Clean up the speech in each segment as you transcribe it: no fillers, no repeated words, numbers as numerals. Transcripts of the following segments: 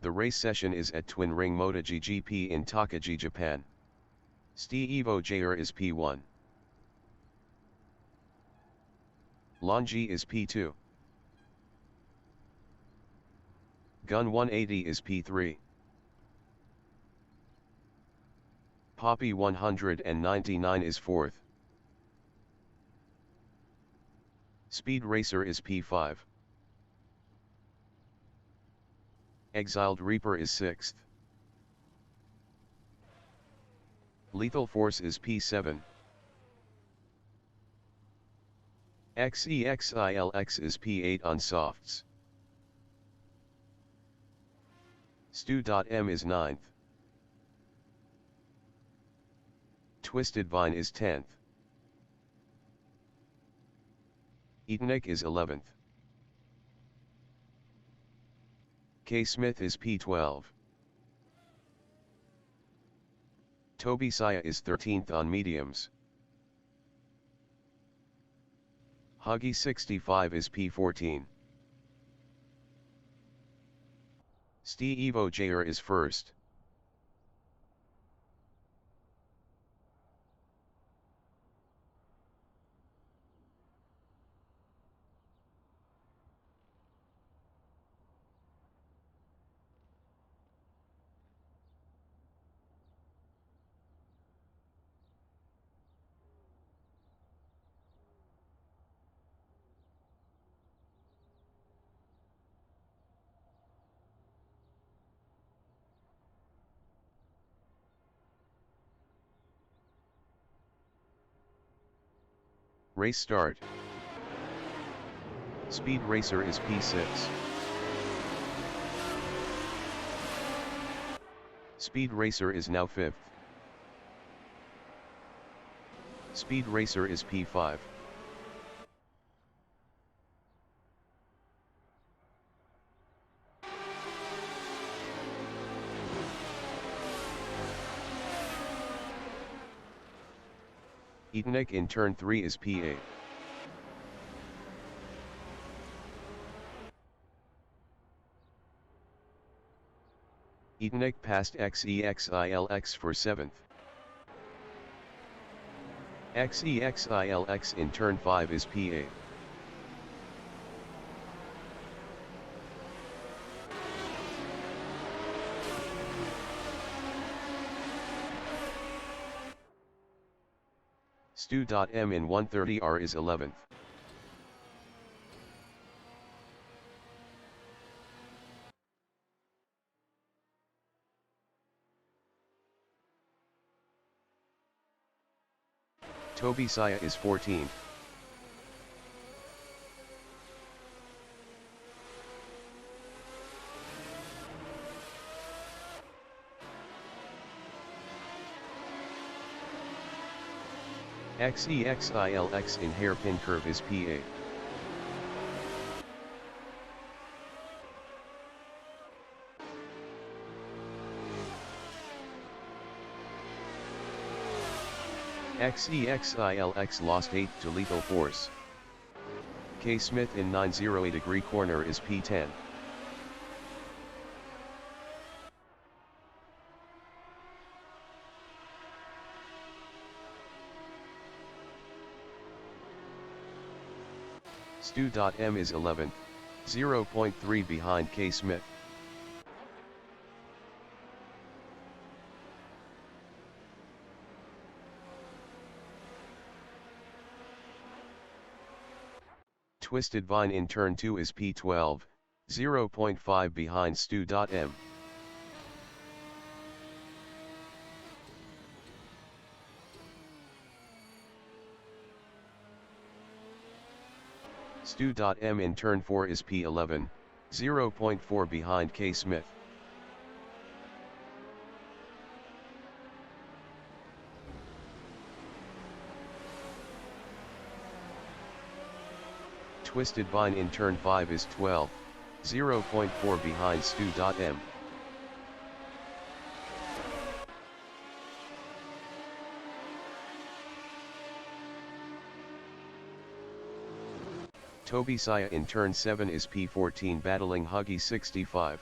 The race session is at Twin Ring Motegi GT in Takagi, Japan. Steve Jr is P1. Longi is P2. Gun 180 is P3. Poppy 199 is 4th. Speed Racer is P5. Exiled Reaper is 6th. Lethal Force is P7. XEXILX is P8 on softs. Stu.M is 9th. Twisted Vine is 10th. Eatnik is 11th. K. Smith is P12. Toby Saya is 13th on mediums. Huggy 65 is P14. Steve Jr is 1st. Race start. Speed Racer is P6. Speed Racer is now 5th. Speed Racer is P5. Eatnik in turn 3 is P8. Eatnik passed XEXILX for 7th. XEXILX in turn 5 is P8. Stu.M in 130R is 11th. Toby Saya is 14th. XEXILX in hairpin curve is P8. XEXILX lost 8th to Lethal Force. K. Smith in 908 degree corner is P10. Stu.M is 11th, 0.3 behind K. Smith. Twisted Vine in turn 2 is P12, 0.5 behind Stu.M. Stu.M in turn 4 is P11, 0.4 behind K. Smith. Twisted Vine in turn 5 is 12, 0.4 behind Stu.M. Toby Saya in turn 7 is P14 battling Huggy 65.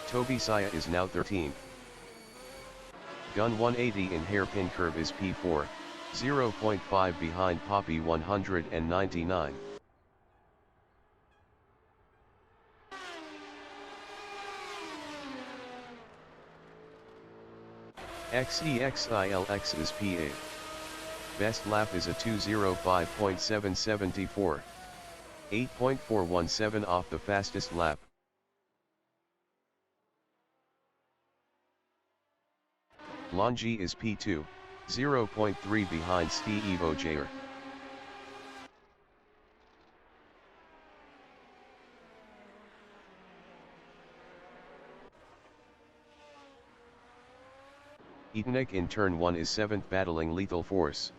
Toby Saya is now 13th. Gun 180 in hairpin curve is P4, 0.5 behind Poppy 199. XEXILX is P8. Best lap is a 2:05.774. 8.417 off the fastest lap. Longi is P2, 0.3 behind Steve Ogier. Etenik in turn 1 is 7th battling Lethal Force.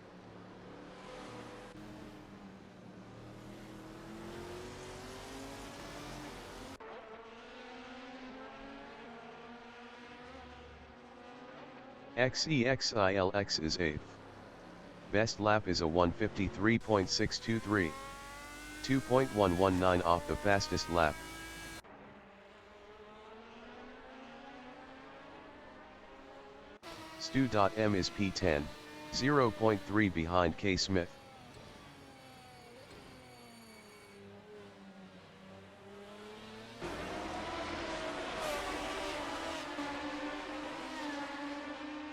XEXILX is 8th. Best lap is a 1:53.623. 2.119 off the fastest lap. Stu.M is P10, 0.3 behind K. Smith.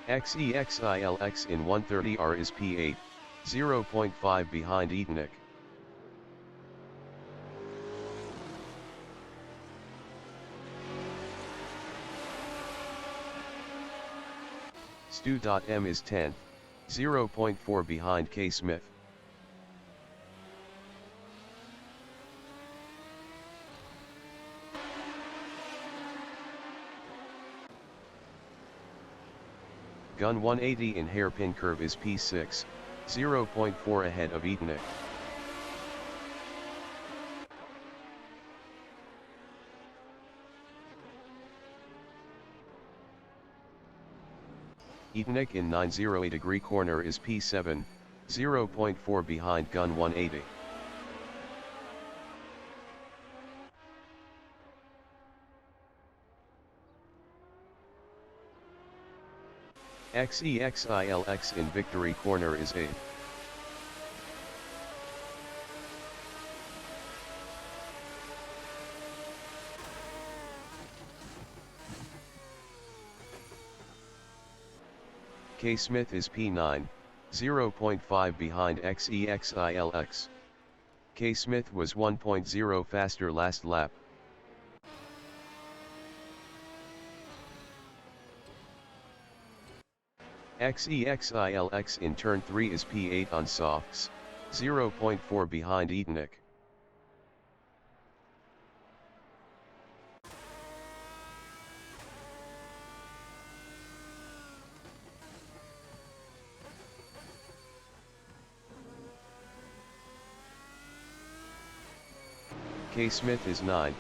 XEXILX in 130R is P8, 0.5 behind Etenik. Stu.M is 10th, 0.4 behind K. Smith. Gun 180 in hairpin curve is P6, 0.4 ahead of Etenik. Etenik in 908 degree corner is P7, 0.4 behind Gun 180. XEXILX in victory corner is 8th. K. Smith is P9, 0.5 behind XEXILX. K. Smith was 1.0 faster last lap. XEXILX in turn 3 is P8 on softs, 0.4 behind Etenik. K. Smith is 9,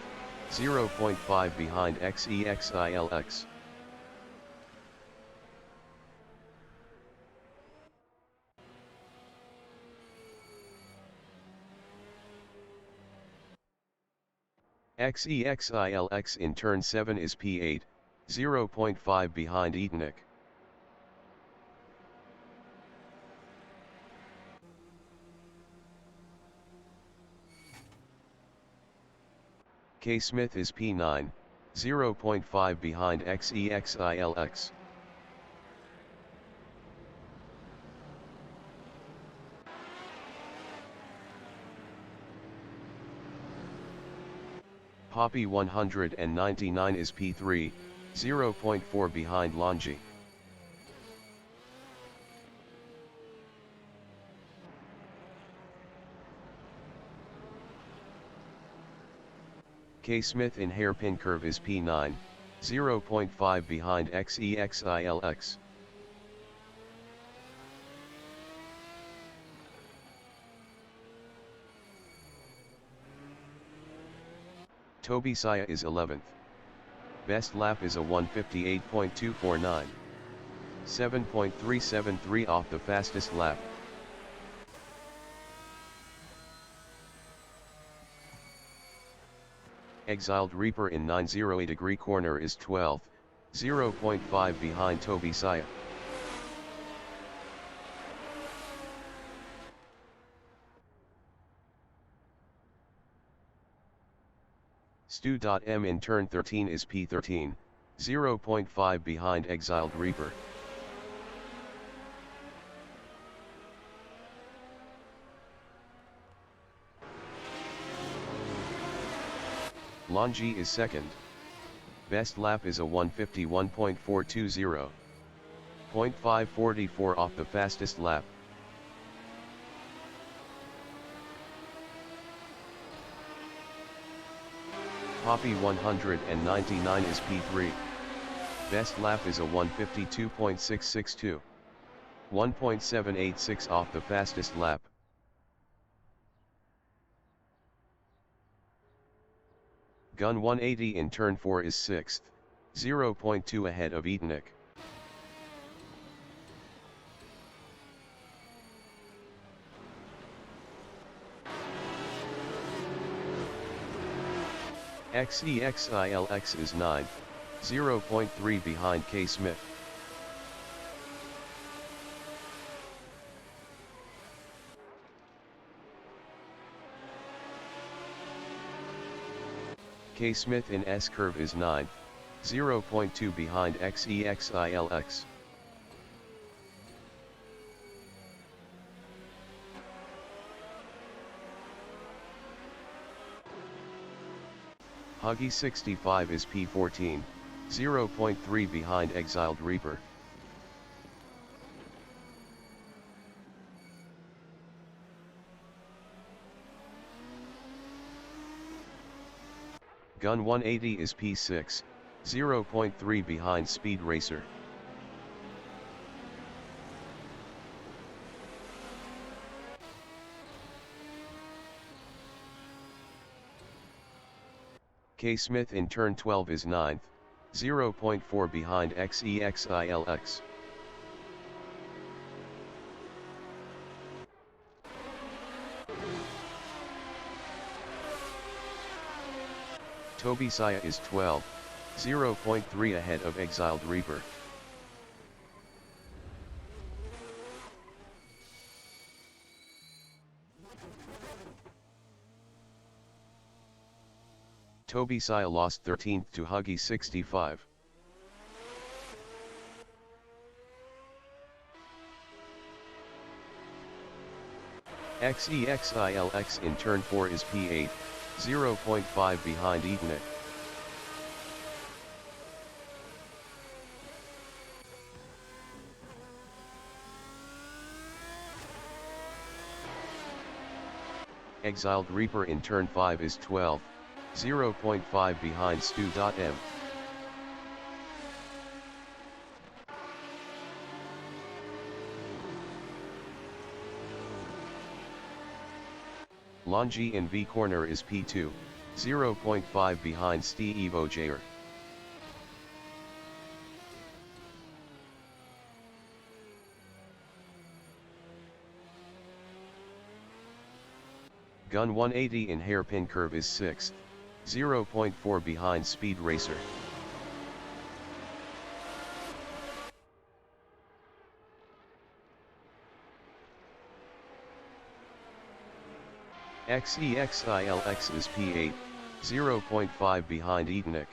0.5 behind XEXILX. XEXILX in turn 7 is P8, 0.5 behind Etenik. K. Smith is P9, 0.5 behind XEXILX. Poppy 199 is P3, 0.4 behind Longi. K. Smith in hairpin curve is P9, 0.5 behind XEXILX. Toby Saya is 11th. Best lap is a 1:58.249. 7.373 off the fastest lap. Exiled Reaper in 908 degree corner is 12th, 0.5 behind Toby Saya. Stu.M in turn 13 is P13, 0.5 behind Exiled Reaper. Longi is second. Best lap is a 151.420. 0.544 off the fastest lap. Poppy 199 is P3. Best lap is a 152.662. 1.786 off the fastest lap. Gun 180 in turn 4 is 6th, 0.2 ahead of Etonic. XEXILX is 9th, 0.3 behind K. Smith. K. Smith in S-curve is 9th, 0.2 behind XEXILX. Huggy 65 is P14, 0.3 behind Exiled Reaper. Gun 180 is P6, 0.3 behind Speed Racer. K. Smith in turn 12 is 9th, 0.4 behind XEXILX. Toby Saya is 12th, 0.3 ahead of Exiled Reaper. Toby Saya lost 13th to Huggy 65. XEXILX in turn 4 is P8, 0.5 behind Etonic. Exiled Reaper in turn 5 is 12th, 0.5 behind Stu.M. Longi in V corner is P2, 0.5 behind Steve Ojayer. Gun 180 in hairpin curve is 6th, 0.4 behind Speed Racer. XEXILX is P8, 0.5 behind Etonic.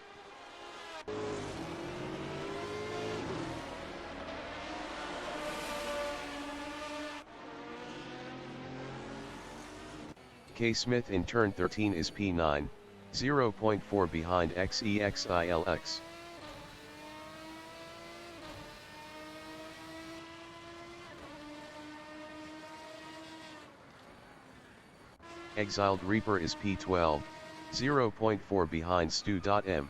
K. Smith in turn 13 is P9, 0.4 behind XEXILX. Exiled Reaper is P12, 0.4 behind Stu.M.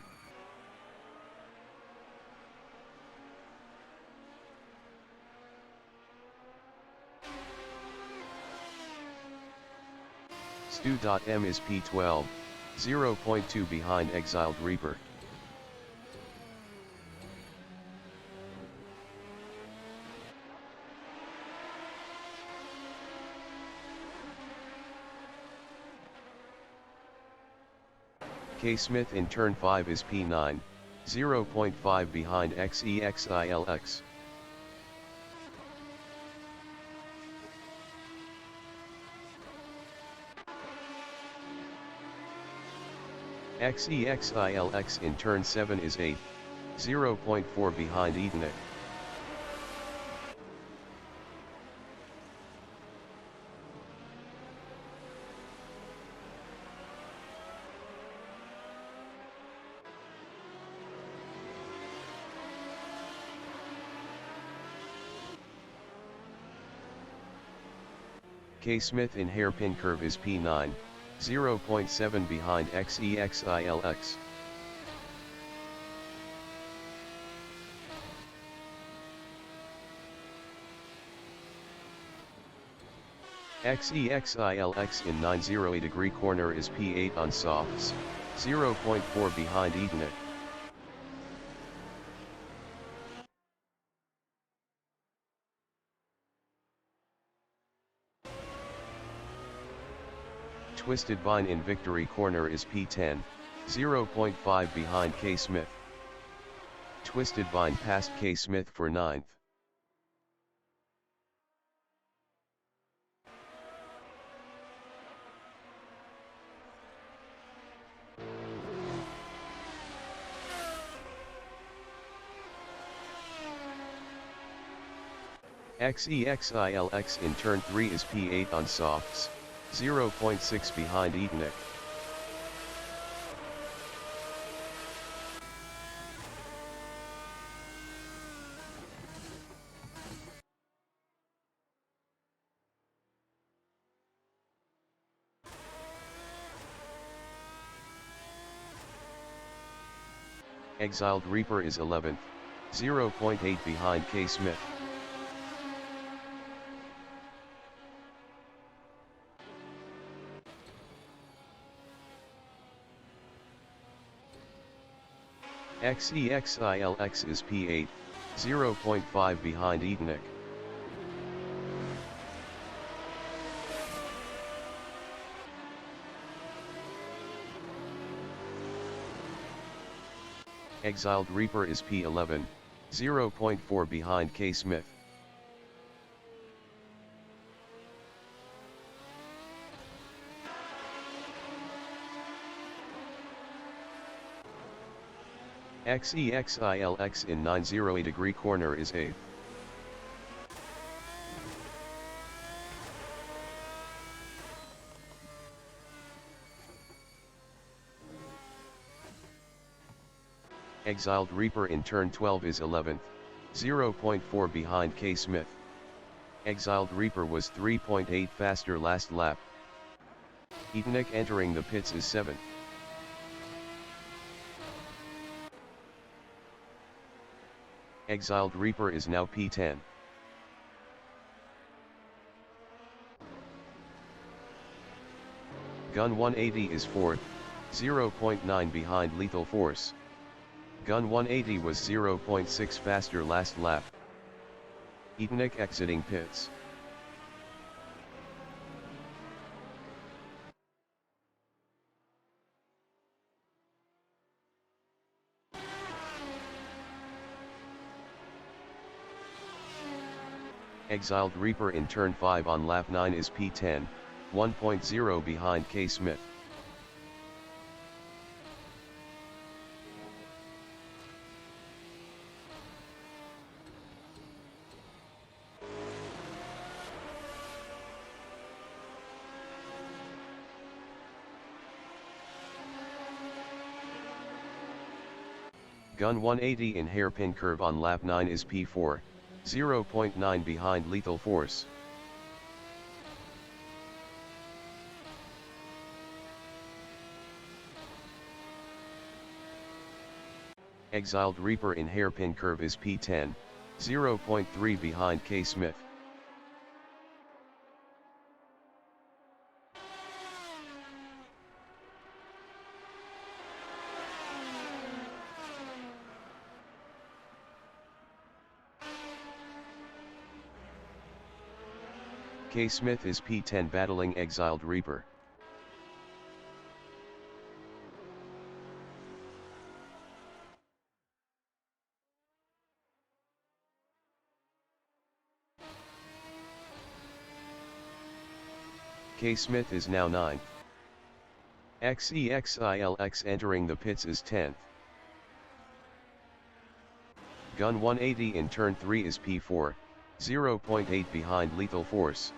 Stu.M is P12, 0.2 behind Exiled Reaper. K Smith in turn 5 is P9, 0.5 behind XEXILX. XEXILX in turn 7 is 8, 0.4 behind Etonic. K Smith in hairpin curve is P9, 0.7 behind XEXILX. XEXILX in 90 degree corner is P8 on softs, 0.4 behind Etonic. Twisted Vine in victory corner is P10, 0.5 behind K Smith. Twisted Vine passed K Smith for 9th. XEXILX in turn 3 is P8 on softs, 0.6 behind Etonic. Exiled Reaper is 11th, 0.8 behind K Smith. XEXILX is P8, 0.5 behind Etonic. Exiled Reaper is P11, 0.4 behind K Smith. XEXILX in 90 degree corner is 8th. Exiled Reaper in turn 12 is 11th, 0.4 behind K Smith. Exiled Reaper was 3.8 faster last lap. Etonic entering the pits is 7th. Exiled Reaper is now P10. Gun 180 is 4th, 0.9 behind Lethal Force. Gun 180 was 0.6 faster last lap. Etonic exiting pits. Exiled Reaper in turn 5 on lap 9 is P10, 1.0 behind K Smith. Gun 180 in hairpin curve on lap 9 is P4, 0.9 behind Lethal Force. Exiled Reaper in hairpin curve is P10, 0.3 behind K Smith. K Smith is P10 battling Exiled Reaper. K. Smith is now 9th. XEXILX entering the pits is 10th. Gun 180 in turn 3 is P4, 0.8 behind Lethal Force.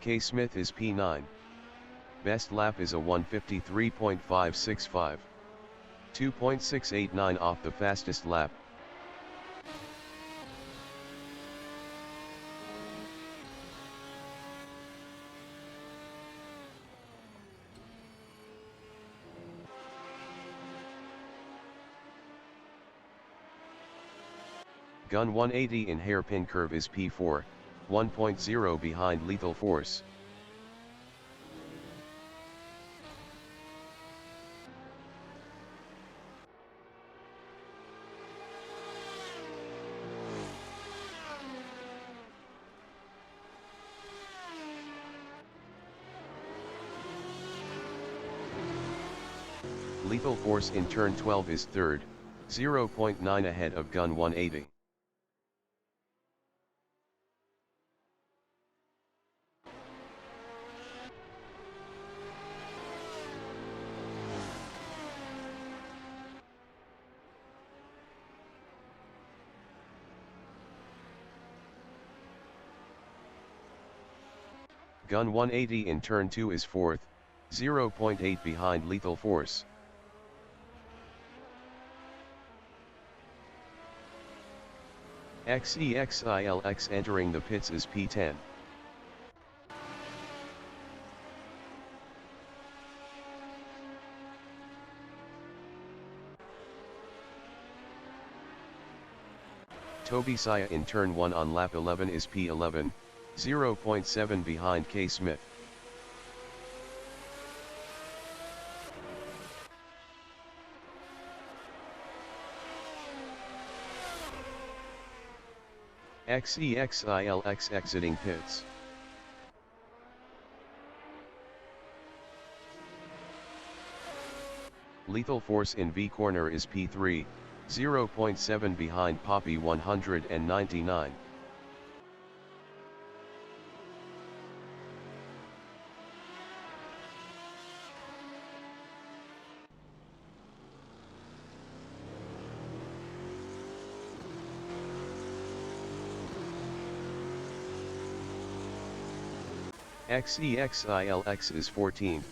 K. Smith is P9. Best lap is a 1:53.565. 2.689 off the fastest lap. Gun 180 in hairpin curve is P4, 1.0 behind Lethal Force. Lethal Force in turn 12 is 3rd, 0.9 ahead of Gun 180. Gun 180 in turn 2 is 4th, 0.8 behind Lethal Force. XEXILX entering the pits is P10. Toby Saya in turn 1 on lap 11 is P11, 0.7 behind K. Smith. XEXILX exiting pits. Lethal Force in V corner is P3, 0.7 behind Poppy 199. XEXILX is 14th,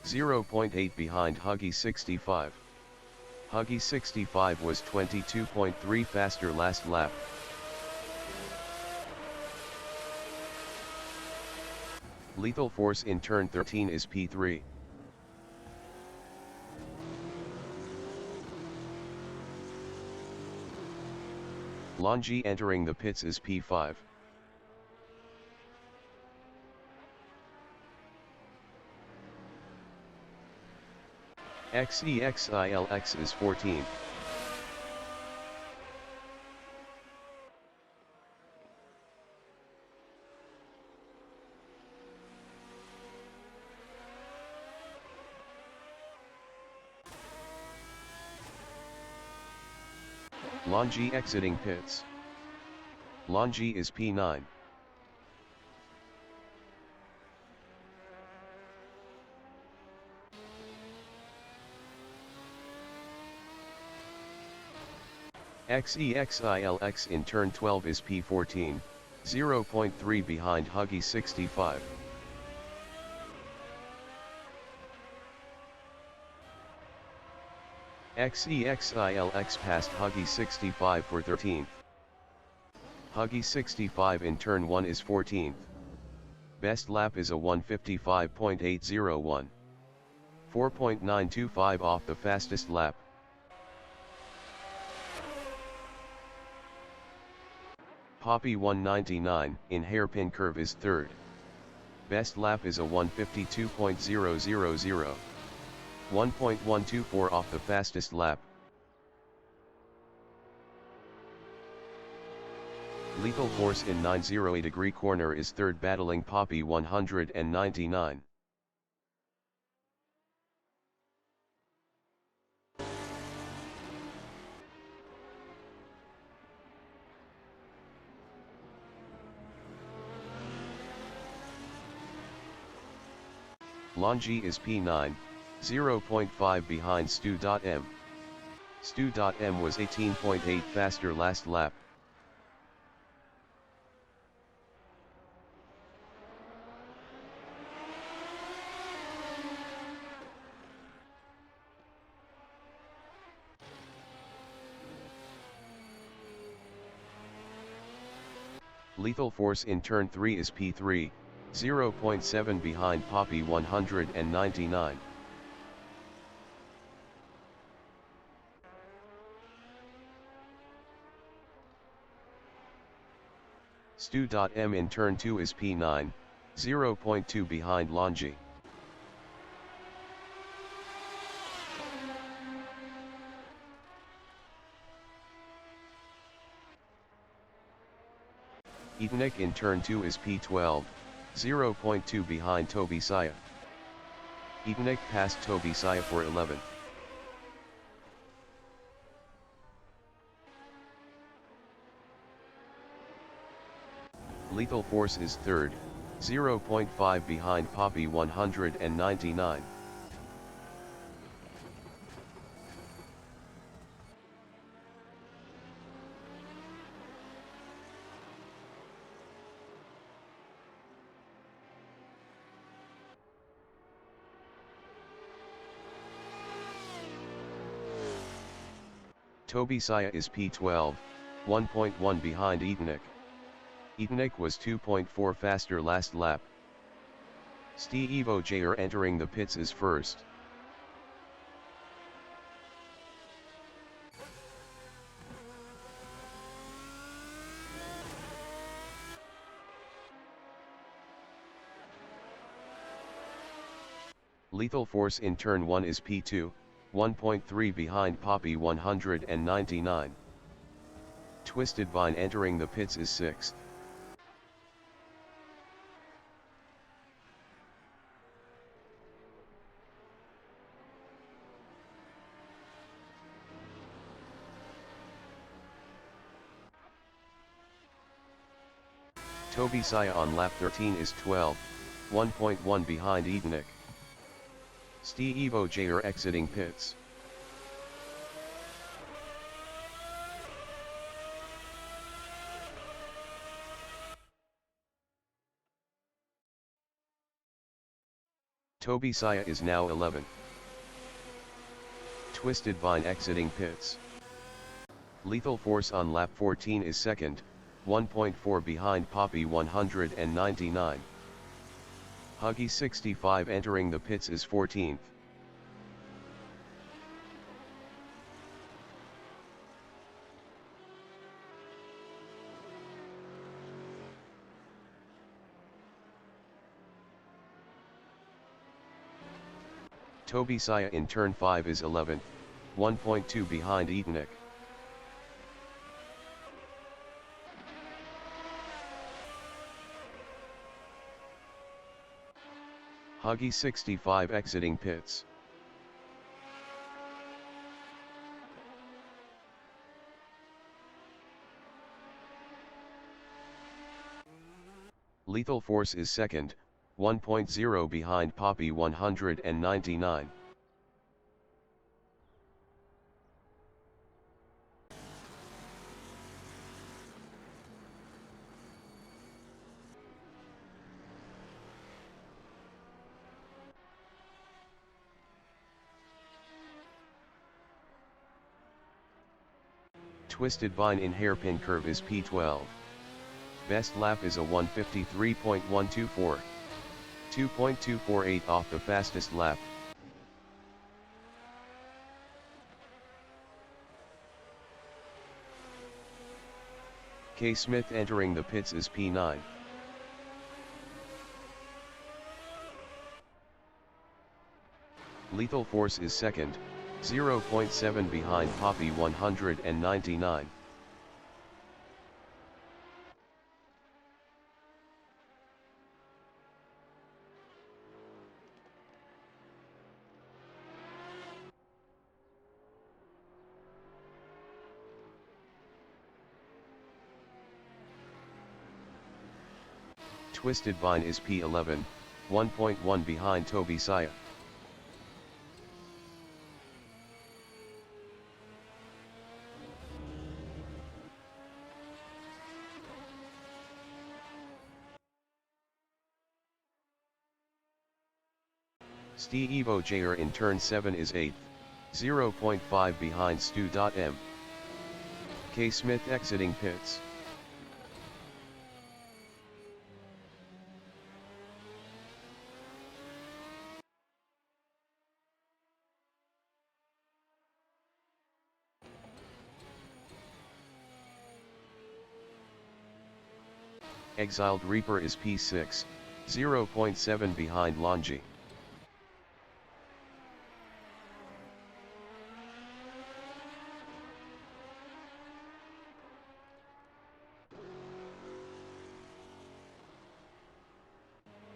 0.8 behind Huggy 65. Huggy 65 was 22.3 faster last lap. Lethal Force in turn 13 is P3. Longi entering the pits is P5. XEXILX is 14th. Longi exiting pits. Longi is P9. XEXILX in turn 12 is P14, 0.3 behind Huggy 65. XEXILX passed Huggy 65 for 13th. Huggy 65 in turn 1 is 14th. Best lap is a 1:55.801. 4.925 off the fastest lap. Poppy 199 in hairpin curve is 3rd. Best lap is a 1:52.000. 1.124 off the fastest lap. Lethal Force in 908 degree corner is third battling Poppy 199. Longy is P9, 0.5 behind Stu.M. Stu.M was 18.8 faster last lap. Lethal Force in turn 3 is P3, 0.7 behind Poppy 199. Stu.M in turn 2 is P9, 0.2 behind Longy. Etnick in turn 2 is P12, 0.2 behind Tobisaya. Etnick passed Tobisaya for 11th. Lethal Force is third, 0.5 behind Poppy 199. Tobisaya is P12, 1.1 behind Etnick. Etnick was 2.4 faster last lap. Steve Jr. entering the pits is first. Lethal Force in turn 1 is P2, 1.3 behind Poppy 199. Twisted Vine entering the pits is 6th. Tobisaya on lap 13 is 12th, 1.1 behind Etnick. Steve Jr. exiting pits. Tobisaya is now 11th. Twisted Vine exiting pits. Lethal Force on lap 14 is second, 1.4 behind Poppy 199. Huggy 65 entering the pits is 14th. Tobisaya in turn 5 is 11th, 1.2 behind Etnick. Huggy 65 exiting pits. Lethal Force is second, 1.0 behind Poppy 199. Twisted Vine in hairpin curve is P12. Best lap is a 153.124. 2.248 off the fastest lap. K. Smith entering the pits is P9. Lethal Force is second, 0.7 behind Poppy 199. Twisted Vine is P11, 1.1 behind Toby Saya. Steve Ogier in turn 7 is 8th, 0.5 behind Stu.M. K. Smith exiting pits. Exiled Reaper is P6, 0.7 behind Longi.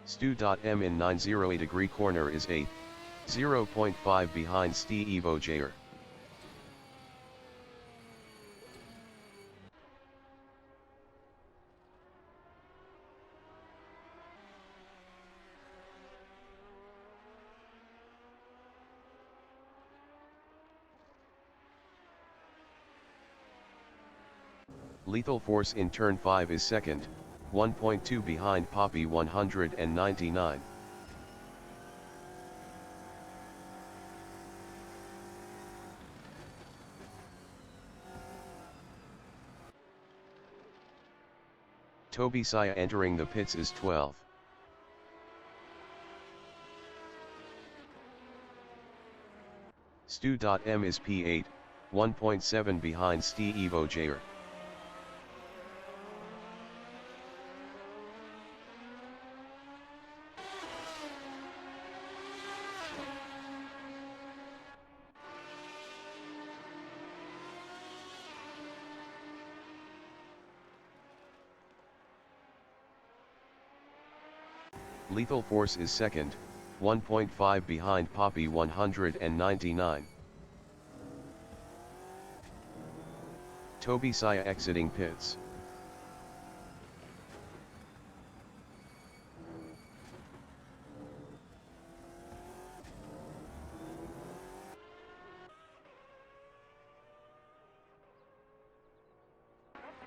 Stu.M in 908 degree corner is 8th, 0.5 behind Steve Ogier. Lethal Force in turn 5 is 2nd, 1.2 behind Poppy 199. Toby Saya entering the pits is 12th. Stu.M is P8, 1.7 behind Steve Ogier. Lethal Force is 2nd, 1.5 behind Poppy 199. Toby Saya exiting pits.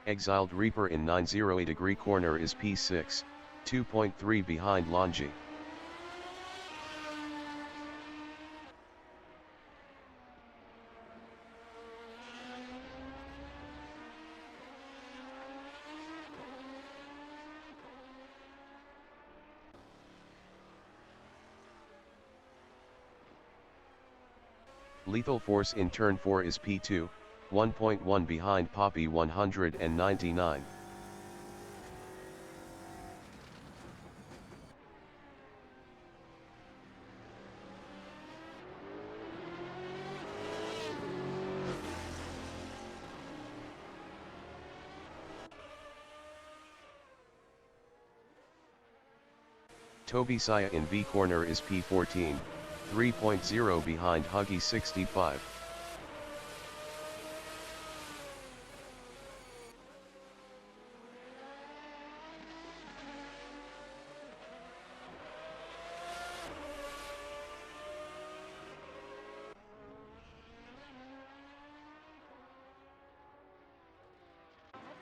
Exiled Reaper in 908 degree corner is P6, 2.3 behind Longi. Lethal Force in turn 4 is P2, 1.1 behind Poppy 199. Toby Saya in V corner is P14, 3.0 behind Huggy 65.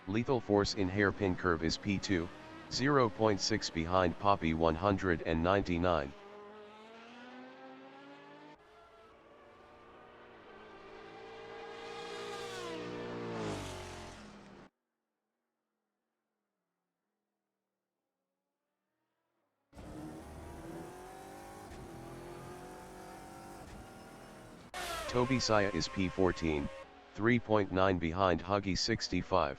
Lethal Force in hairpin curve is P2, 0.6 behind Poppy 199. Toby Saya is P14, 3.9 behind Huggy 65.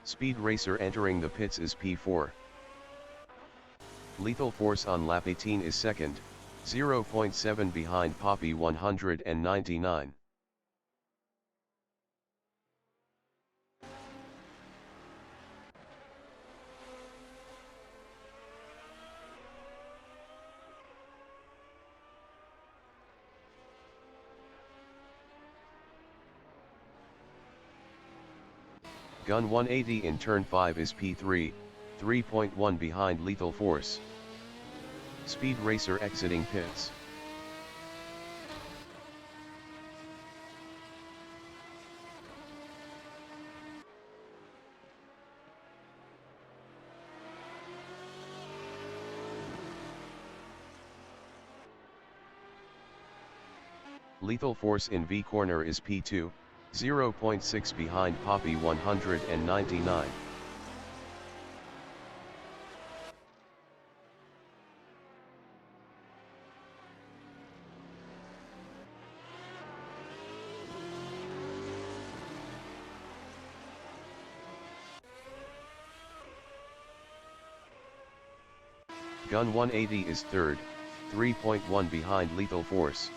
Speed Racer entering the pits is P4. Lethal Force on lap 18 is 2nd, 0.7 behind Poppy 199. Gun 180 in turn 5 is P3, 3.1 behind Lethal Force. Speed Racer exiting pits. Lethal Force in V corner is P2, 0.6 behind Poppy 199. Gun 180 is third, 3.1 behind Lethal Force.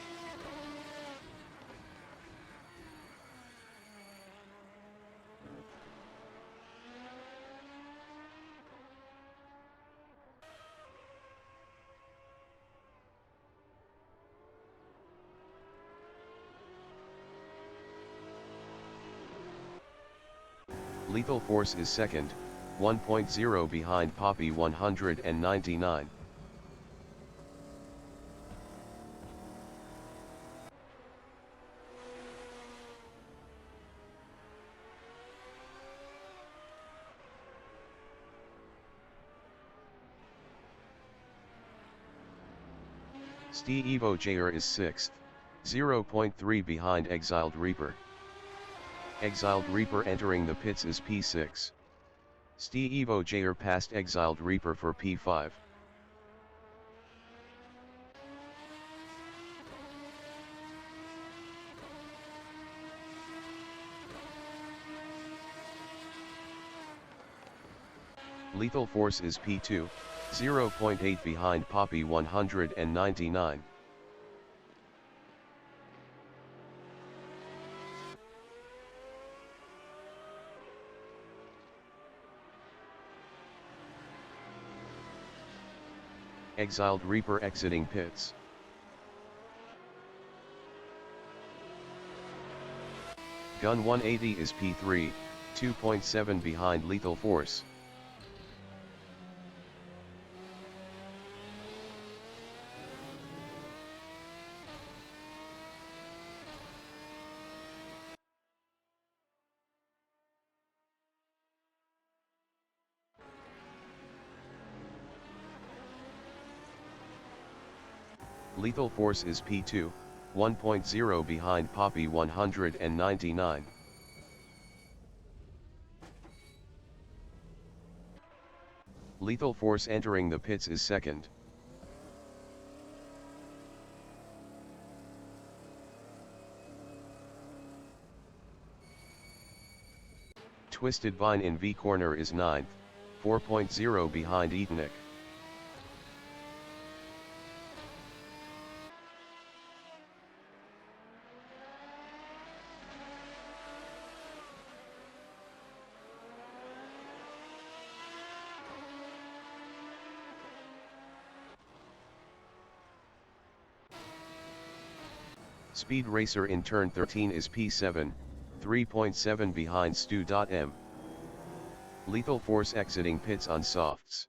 Lethal Force is second, 1.0 behind Poppy 199. Steve Jr. is 6th, 0.3 behind Exiled Reaper. Exiled Reaper entering the pits is P6. Steve Jr. passed Exiled Reaper for P5. Lethal Force is P2, 0.8 behind Poppy 199. Exiled Reaper exiting pits. Gun 180 is P3, 2.7 behind Lethal Force. Lethal Force is P2, 1.0 behind Poppy 199. Lethal Force entering the pits is second. Twisted Vine in V corner is 9th, 4.0 behind Etonic. Speed Racer in turn 13 is P7, 3.7 behind Stu.M. Lethal Force exiting pits on softs.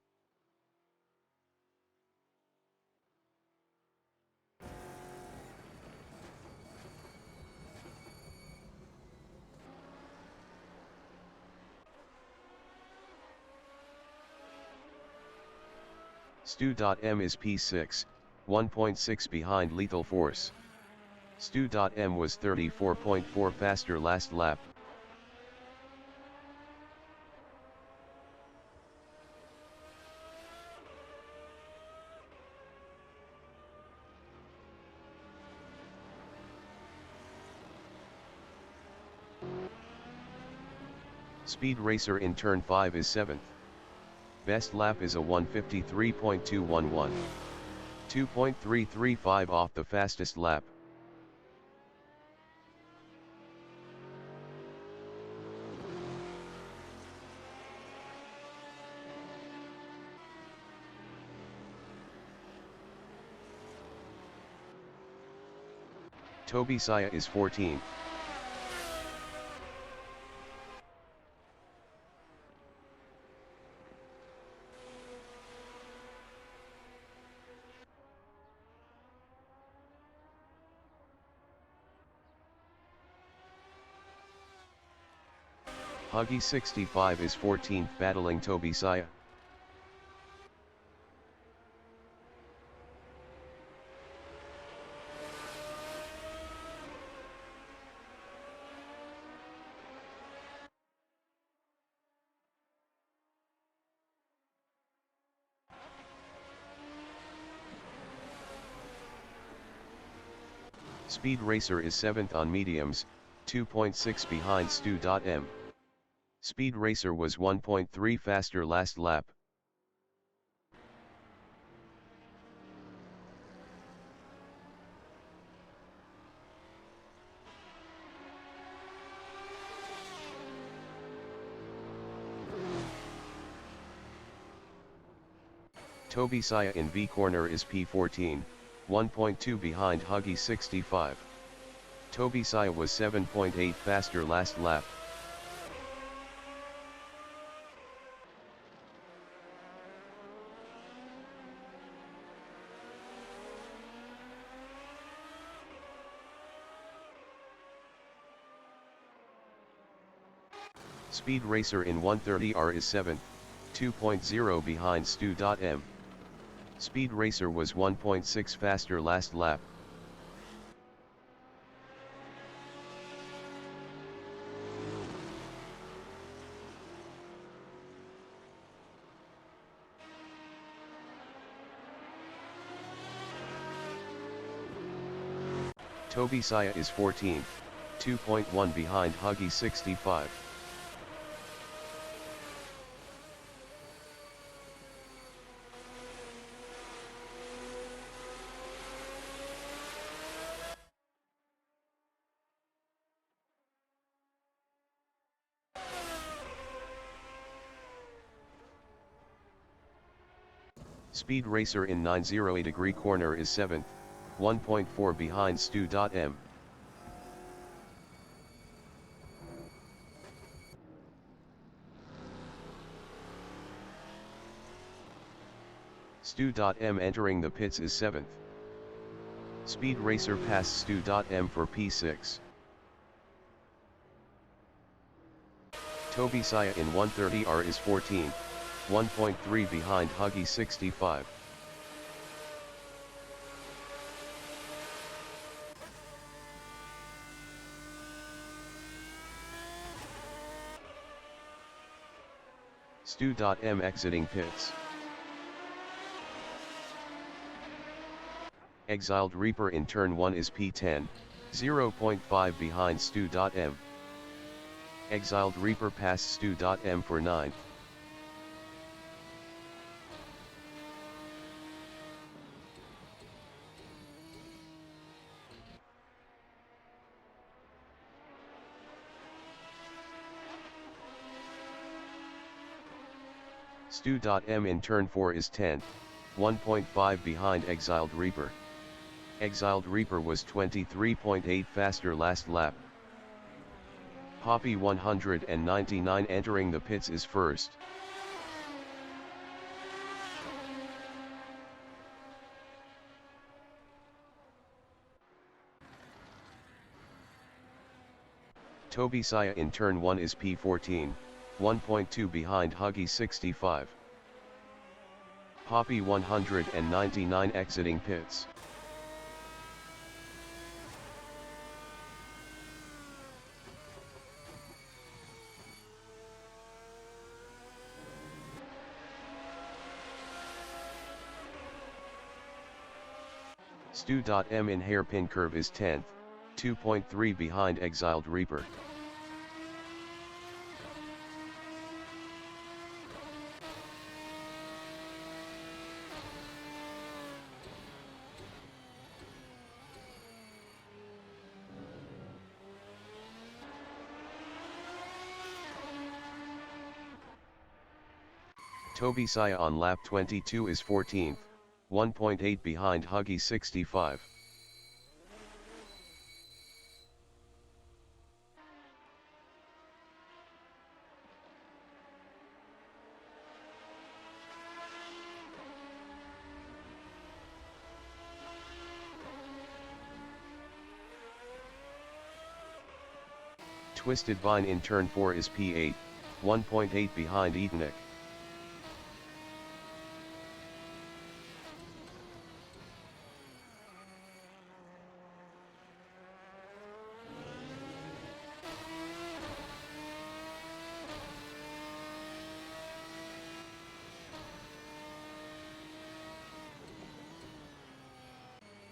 Stu.M is P6, 1.6 behind Lethal Force. Stu.M was 34.4 faster last lap. Speed Racer in turn 5 is 7th. Best lap is a 1:53.211. 2.335 off the fastest lap. Toby Saya is 14th. Huggy 65 is 14th battling Toby Saya. Speed Racer is 7th on mediums, 2.6 behind Stu.M. Speed Racer was 1.3 faster last lap. Toby Saya in V corner is P14, 1.2 behind Huggy 65. Toby Saya was 7.8 faster last lap. Speed Racer in 130R is 7th, 2.0 behind Stu.M. Speed Racer was 1.6 faster last lap. Toby Saya is 14th, 2.1 behind Huggy 65. Speed Racer in 908 corner is 7th, 1.4 behind Stu.M. Stu.M entering the pits is 7th. Speed Racer passed Stu.M for P6. Toby Saya in 130R is 14th, 1.3 behind Huggy 65. Stu.M exiting pits. Exiled Reaper in turn 1 is P10, 0.5 behind Stu.M. Exiled Reaper passed Stu.M for 9. Stu.M in turn 4 is 10th, 1.5 behind Exiled Reaper. Exiled Reaper was 23.8 faster last lap. Poppy 199 entering the pits is first. Toby Saya in turn 1 is P14, 1.2 behind Huggy 65. Poppy 199 exiting pits. Stu.M in hairpin curve is 10th, 2.3 behind Exiled Reaper. Toby Saya on lap 22 is 14th, 1.8 behind Huggy 65. Twisted Vine in turn 4 is P8, 1.8 behind Etonic.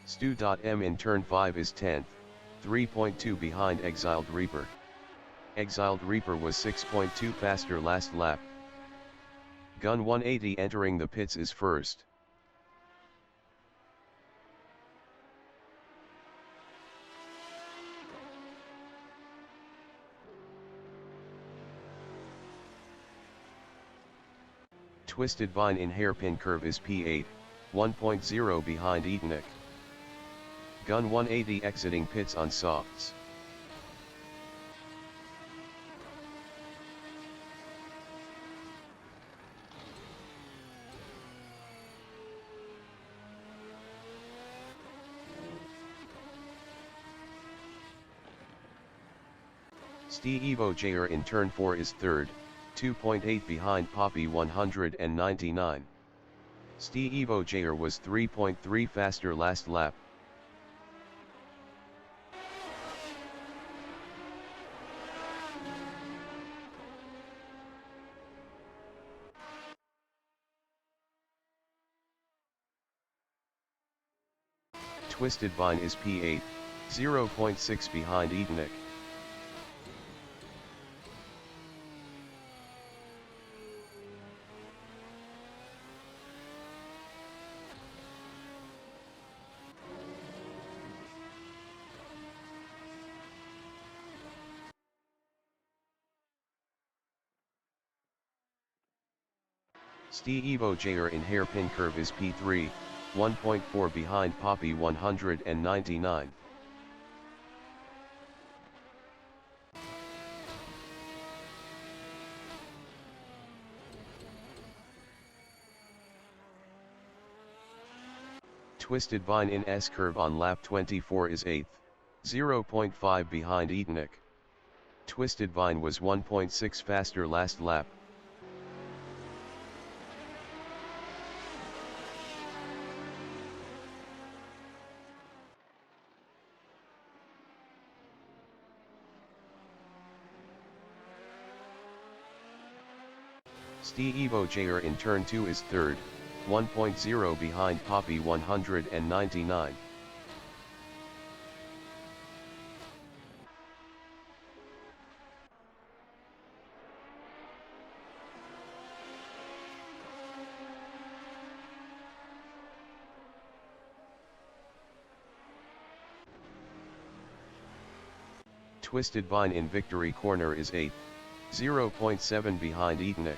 Stu.M in turn 5 is 10th, 3.2 behind Exiled Reaper. Exiled Reaper was 6.2 faster last lap. Gun 180 entering the pits is first. Twisted Vine in hairpin curve is P8, 1.0 behind Etonic. Gun 180 exiting pits on softs. Evo Jr in turn 4 is third, 2.8 behind Poppy 199. Evo Jr was 3.3 faster last lap. Twisted Vine is P8, 0.6 behind Etonic. Evo Jr in hairpin curve is P3, 1.4 behind Poppy 199. Twisted Vine in S-curve on lap 24 is 8th, 0.5 behind Etonic. Twisted Vine was 1.6 faster last lap. Evo Jr in turn 2 is third, 1.0 behind Poppy 199. Twisted Vine in victory corner is 8th, 0.7 behind Etonic.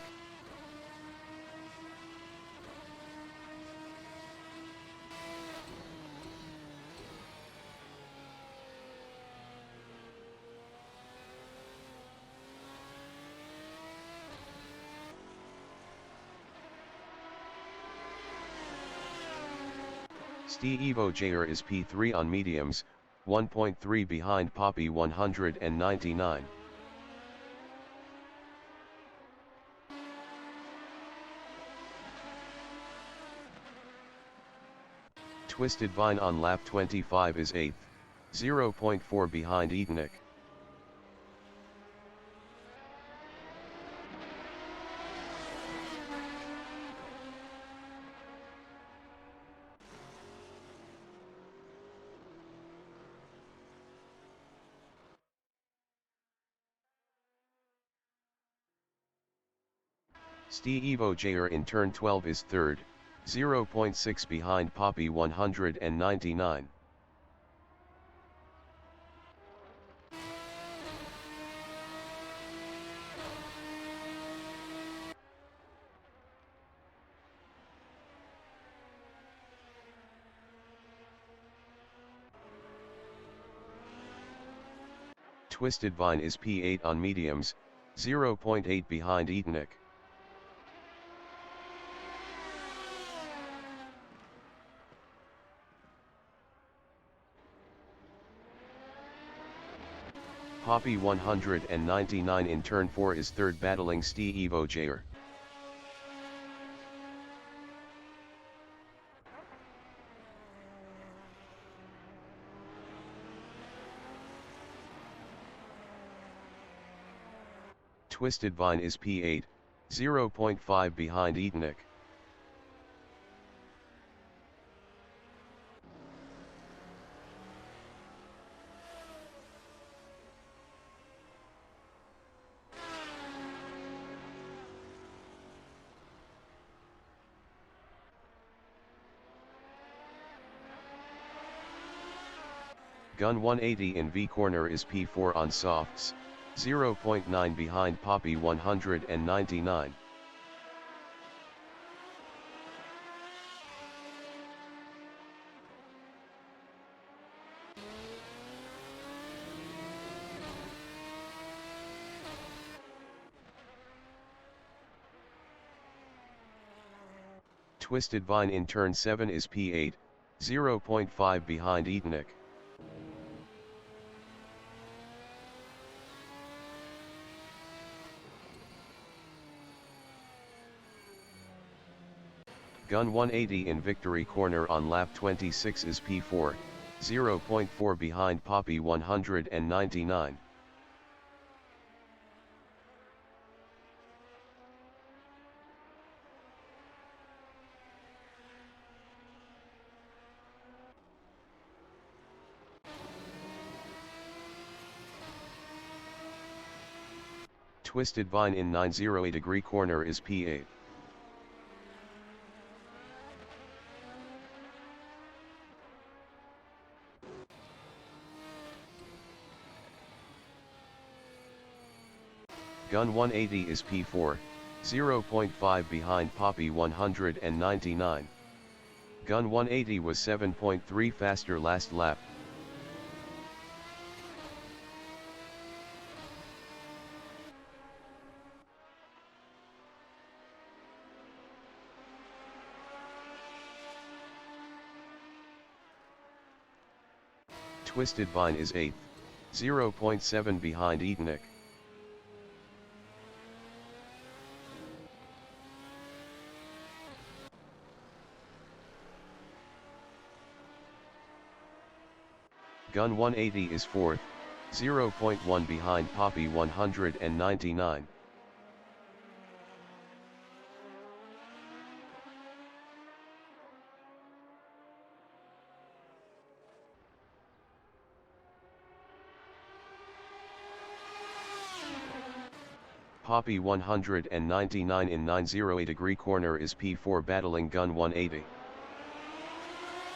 Evo Jr is P3 on mediums, 1.3 behind Poppy 199. Twisted Vine on lap 25 is 8th, 0.4 behind Etonic. Evo Jr in turn 12 is third, 0.6 behind Poppy 199. Twisted Vine is P8 on mediums, 0.8 behind Etonic. Poppy 199 in turn 4 is third, battling Steve Ogier. Twisted Vine is P8, 0.5 behind Etonic. Gun 180 in V corner is P4 on softs, 0.9 behind Poppy 199. Twisted Vine in turn 7 is P8, 0.5 behind Etonic. Gun 180 in victory corner on lap 26 is P4, 0.4 behind Poppy 199. Twisted Vine in 908 degree corner is P8. Gun 180 is P4, 0.5 behind Poppy 199. Gun 180 was 7.3 faster last lap. Twisted Vine is 8th, 0.7 behind Etonic. Gun 180 is 4th, 0.1 behind Poppy 199. Poppy 199 in 908 degree corner is P4 battling Gun 180.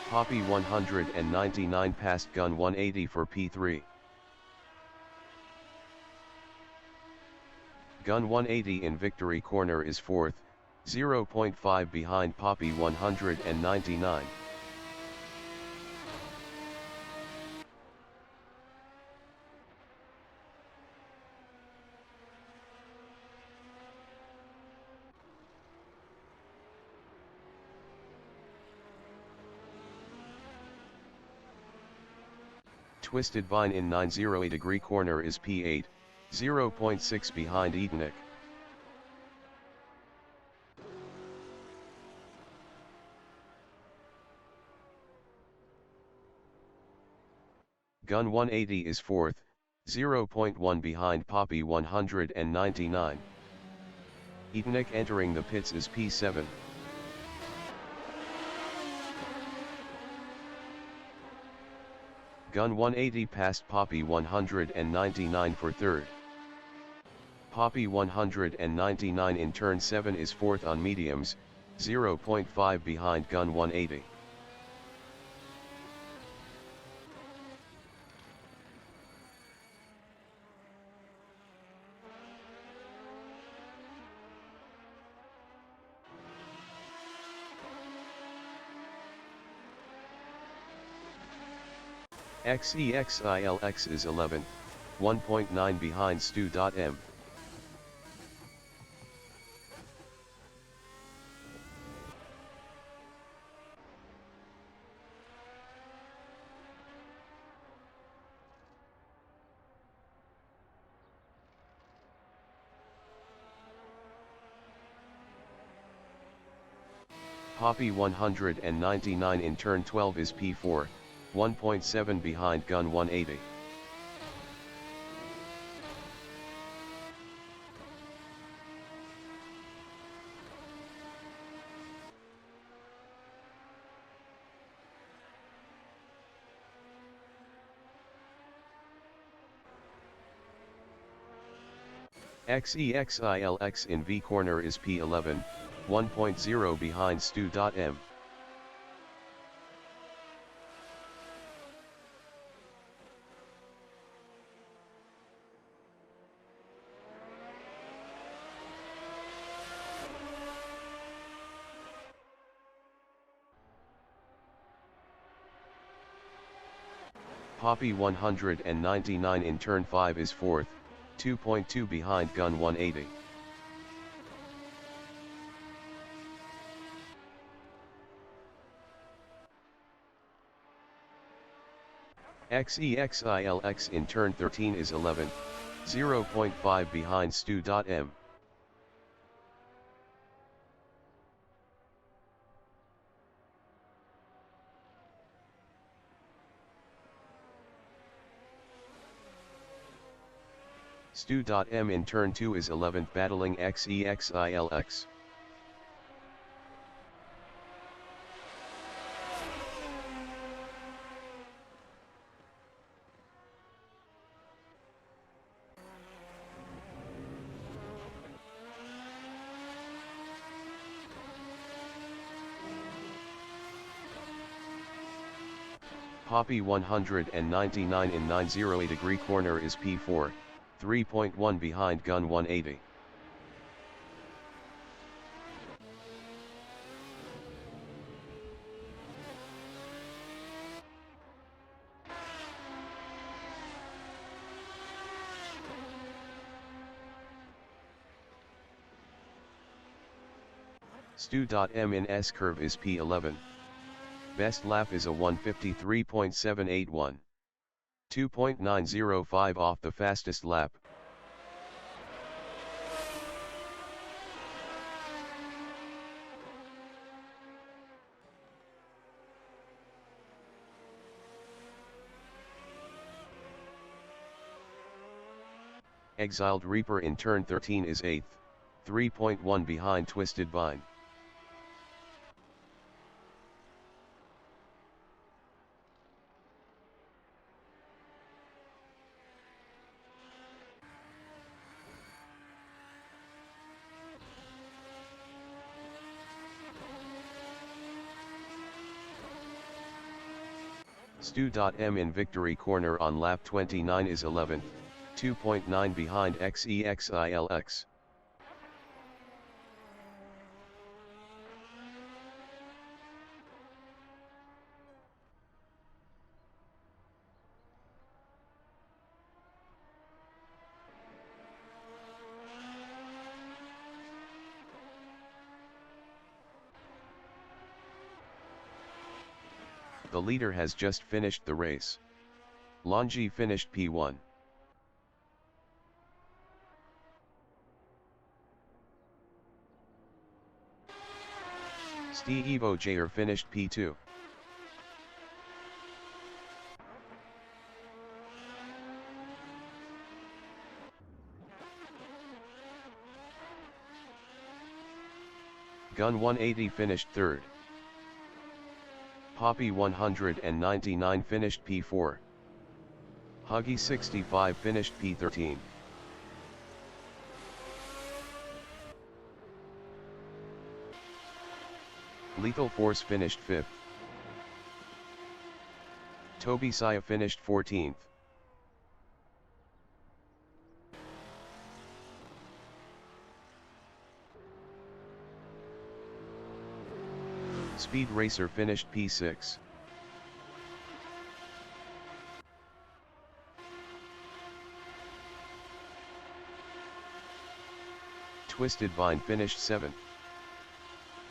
Poppy 199 passed Gun 180 for P3. Gun 180 in victory corner is 4th, 0.5 behind Poppy 199. Twisted Vine in 908 degree corner is P8, 0.6 behind Etonic. Gun 180 is 4th, 0.1 behind Poppy 199. Etonic entering the pits is P7. Gun 180 passed Poppy 199 for 3rd. Poppy 199 in turn 7 is 4th on mediums, 0.5 behind Gun 180. XEXILX is 11th, 1.9 behind Stu.M. Poppy 199 in turn 12 is P4, 1.7 behind gun 180. XEXILX in V corner is P11, 1.0 behind Stu.M. Poppy 199 in turn 5 is 4th, 2.2 behind gun 180. XEXILX in turn 13 is 11th, 0.5 behind Stu.M. Stu.M in turn 2 is 11th battling XEXILX. Poppy 199 in 908 corner is P4, 3.1 behind gun 180. Stu.M in S curve is P11. Best lap is a 153.781. 2.905 off the fastest lap. Exiled Reaper in turn 13 is 8th, 3.1 behind Twisted Vine. Stu.M in victory corner on lap 29 is 11th, 2.9 behind XEXILX. The leader has just finished the race. Longi finished P1. Evo Jair finished P2. Gun 180 finished 3rd. Poppy 199 finished P4. Huggy 65 finished P13. Lethal Force finished 5th. Toby Saya finished 14th. Speed Racer finished P6. Twisted Vine finished 7th.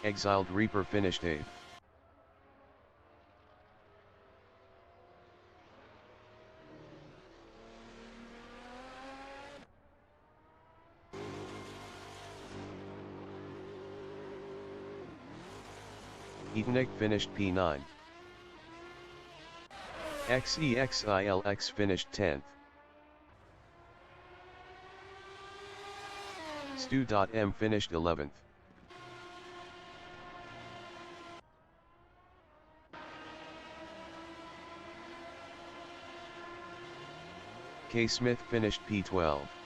Exiled Reaper finished 8th. Eatnik finished P9. XEXILX finished 10th. Stu.M finished 11th. K. Smith finished P12.